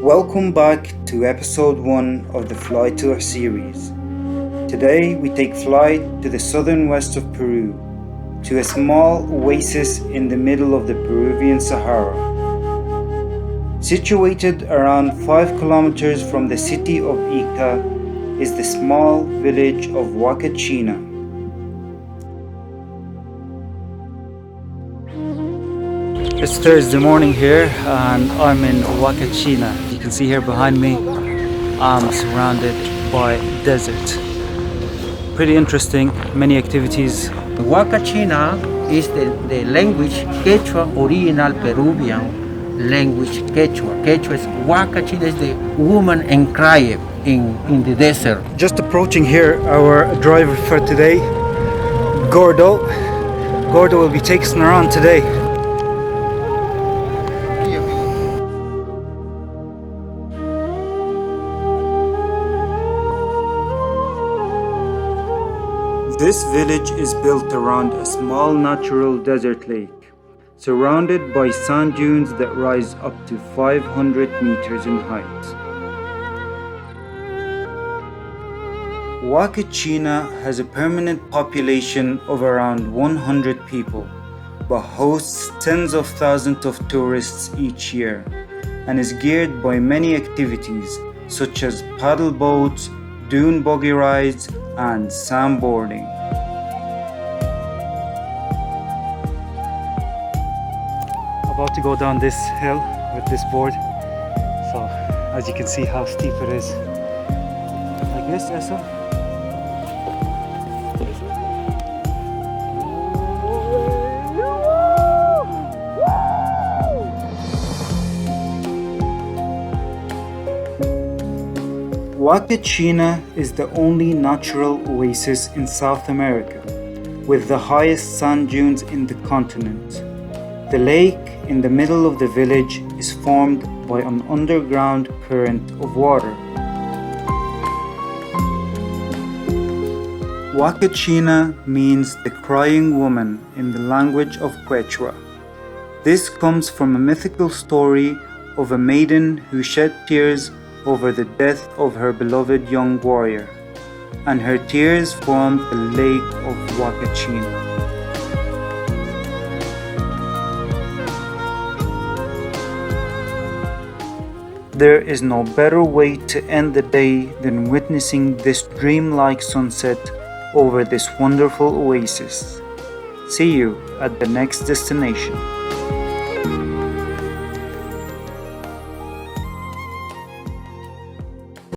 Welcome back to episode 1 of the Fly Tour series. Today we take flight to the southern west of Peru, to a small oasis in the middle of the Peruvian Sahara. Situated around 5 kilometers from the city of Ica is the small village of Huacachina. It's Thursday morning here and I'm in Huacachina. You can see here behind me I'm surrounded by desert. Pretty interesting, many activities. Huacachina is the language Quechua, original Peruvian language Quechua. Quechua is Huacachina is the woman enclave in the desert. Just approaching here, our driver for today, Gordo. Gordo will be taking us around today. This village is built around a small natural desert lake, surrounded by sand dunes that rise up to 500 meters in height. Huacachina has a permanent population of around 100 people, but hosts tens of thousands of tourists each year, and is geared by many activities such as paddle boats, dune buggy rides, and sandboarding. About to go down this hill with this board, so as you can see how steep it is. Like this, Essa. Huacachina is the only natural oasis in South America, with the highest sand dunes in the continent. The lake in the middle of the village is formed by an underground current of water. Huacachina means the crying woman in the language of Quechua. This comes from a mythical story of a maiden who shed tears over the death of her beloved young warrior, and her tears formed the lake of Huacachina. There is no better way to end the day than witnessing this dreamlike sunset over this wonderful oasis. See you at the next destination.